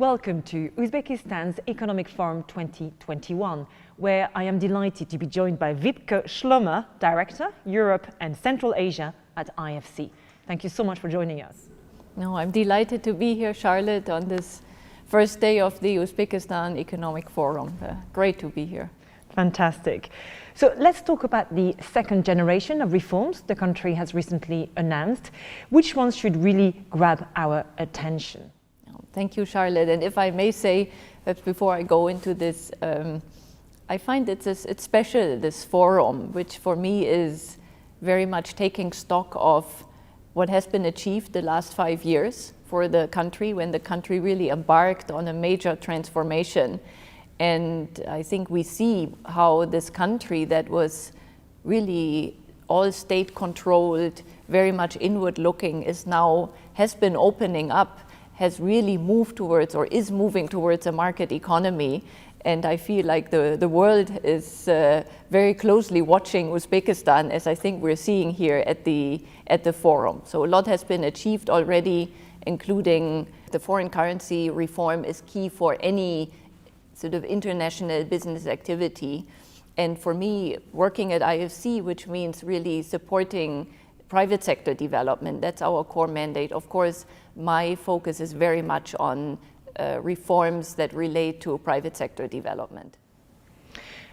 Welcome to Uzbekistan's Economic Forum 2021, where I am delighted to be joined by Vibke Schloemer, Director, Europe and Central Asia at IFC. Thank you so much for joining us. No, I'm delighted to be here, Charlotte, on this first day of the Uzbekistan Economic Forum. Great to be here. Fantastic. So let's talk about the second generation of reforms the country has recently announced. Which ones should really grab our attention? Thank you, Charlotte. And if I may say, perhaps before I go into this, I find it's special, this forum, which for me is very much taking stock of what has been achieved the last 5 years for the country, when the country really embarked on a major transformation. And I think we see how this country that was really all state-controlled, very much inward-looking, has been opening up, has really moved towards or is moving towards a market economy. And I feel like the world is very closely watching Uzbekistan, as I think we're seeing here at the forum. So a lot has been achieved already, including the foreign currency reform is key for any sort of international business activity. And for me, working at IFC, which means really supporting private sector development, that's our core mandate. Of course, my focus is very much on reforms that relate to private sector development.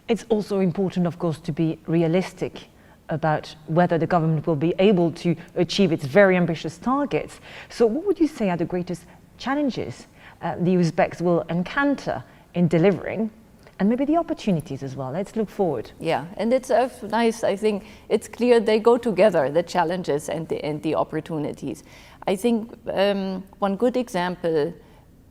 It's also important, of course, to be realistic about whether the government will be able to achieve its very ambitious targets. So what would you say are the greatest challenges the Uzbeks will encounter in delivering, and maybe the opportunities as well? Let's look forward. Yeah, and it's nice. I think it's clear they go together, the challenges and the opportunities. I think one good example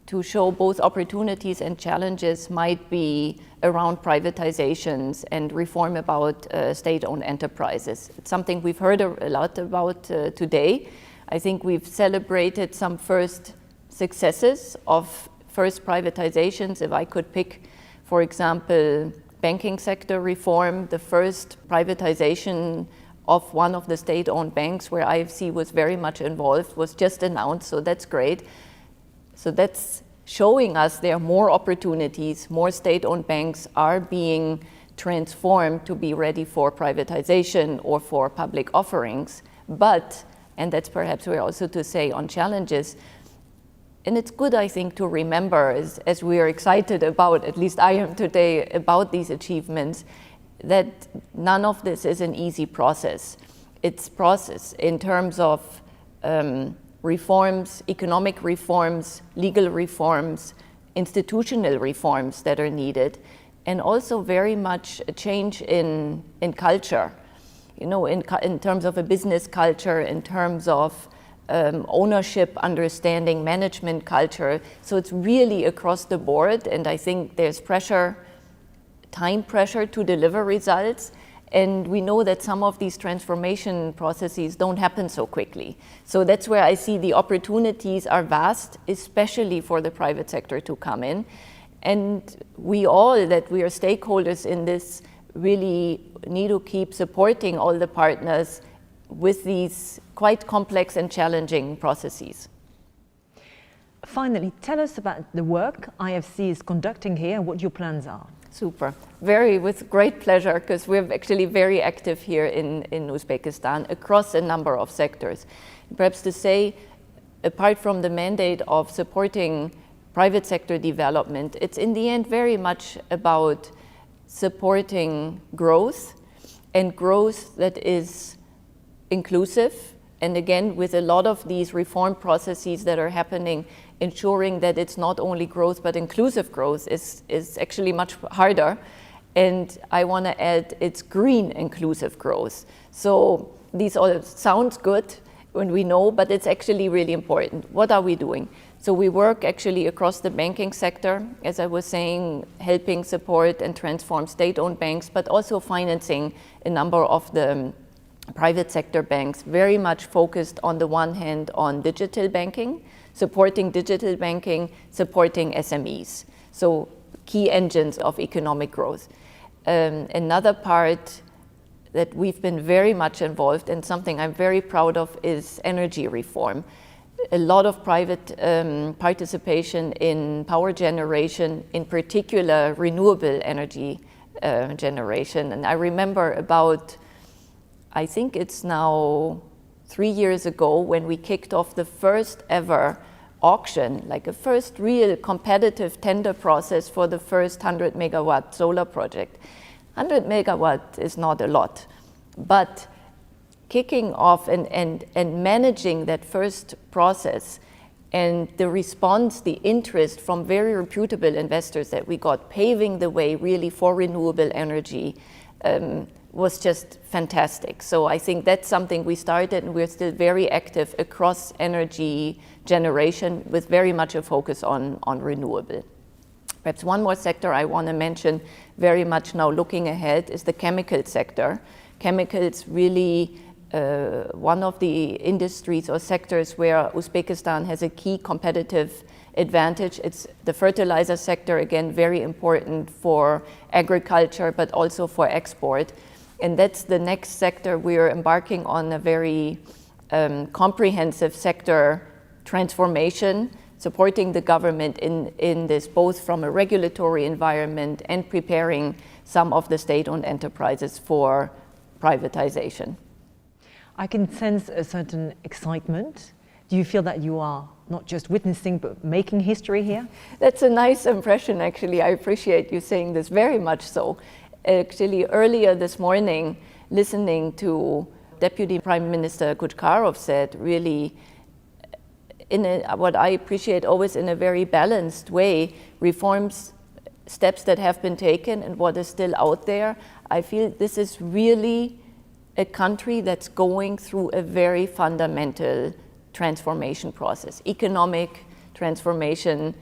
to show both opportunities and challenges might be around privatizations and reform about state-owned enterprises. It's something we've heard a lot about today. I think we've celebrated some first successes of first privatizations. If I could pick, for example, banking sector reform, the first privatization of one of the state-owned banks where IFC was very much involved was just announced, so that's great. So that's showing us there are more opportunities, more state-owned banks are being transformed to be ready for privatization or for public offerings. But, and that's perhaps we're also to say on challenges, and it's good, I think, to remember as we are excited about, at least I am today, about these achievements, that none of this is an easy process. It's process in terms of reforms, economic reforms, legal reforms, institutional reforms that are needed, and also very much a change in culture, you know, in terms of a business culture, in terms of ownership, understanding, management culture. So it's really across the board, and I think there's pressure, time pressure to deliver results. And we know that some of these transformation processes don't happen so quickly. So that's where I see the opportunities are vast, especially for the private sector to come in. And we all, that we are stakeholders in this, really need to keep supporting all the partners with these quite complex and challenging processes. Finally, tell us about the work IFC is conducting here and what your plans are. Super. With great pleasure, because we're actually very active here in Uzbekistan across a number of sectors. Perhaps to say, apart from the mandate of supporting private sector development, it's in the end very much about supporting growth, and growth that is inclusive. And again, with a lot of these reform processes that are happening, ensuring that it's not only growth, but inclusive growth is actually much harder. And I want to add, it's green inclusive growth. So these all sounds good when we know, but it's actually really important. What are we doing? So we work actually across the banking sector, as I was saying, helping support and transform state-owned banks, but also financing a number of the private sector banks, very much focused on the one hand on digital banking, supporting digital banking, supporting SMEs. So key engines of economic growth. Another part that we've been very much involved in, something I'm very proud of, is energy reform. a lot of private participation in power generation, in particular renewable energy generation. And I remember about, I think it's now 3 years ago, when we kicked off the first ever auction, like a first real competitive tender process for the first 100 megawatt solar project. 100 megawatt is not a lot, but kicking off and managing that first process and the response, the interest from very reputable investors that we got, paving the way really for renewable energy, was just fantastic. So I think that's something we started, and we're still very active across energy generation with very much a focus on renewable. Perhaps one more sector I want to mention very much now looking ahead is the chemical sector. Chemicals really one of the industries or sectors where Uzbekistan has a key competitive advantage. It's the fertilizer sector, again, very important for agriculture, but also for export. And that's the next sector. We are embarking on a very comprehensive sector transformation, supporting the government in this, both from a regulatory environment and preparing some of the state-owned enterprises for privatization. I can sense a certain excitement. Do you feel that you are not just witnessing, but making history here? That's a nice impression, actually. I appreciate you saying this, very much so. Actually, earlier this morning, listening to Deputy Prime Minister Xalqaro said, really, what I appreciate always in a very balanced way, reforms, steps that have been taken and what is still out there. I feel this is really a country that's going through a very fundamental transformation process, economic transformation,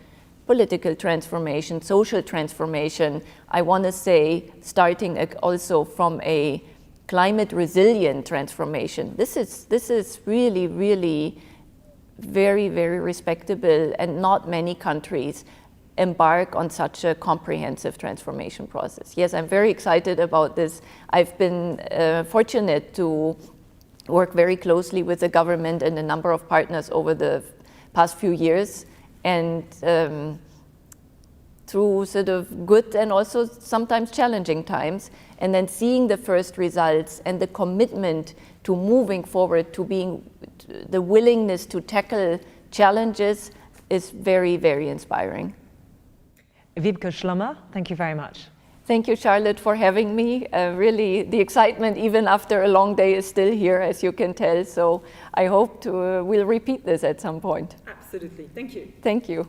political transformation, social transformation. I want to say, starting also from a climate resilient transformation. This is really, really very, very respectable, and not many countries embark on such a comprehensive transformation process. Yes, I'm very excited about this. I've been fortunate to work very closely with the government and a number of partners over the past few years, and through sort of good and also sometimes challenging times, and then seeing the first results and the commitment to moving forward, to being the willingness to tackle challenges is very, very inspiring. Vibke Schloemer, thank you very much. Thank you, Charlotte, for having me. Really, the excitement, even after a long day, is still here, as you can tell. So I hope we'll repeat this at some point. Absolutely. Thank you. Thank you.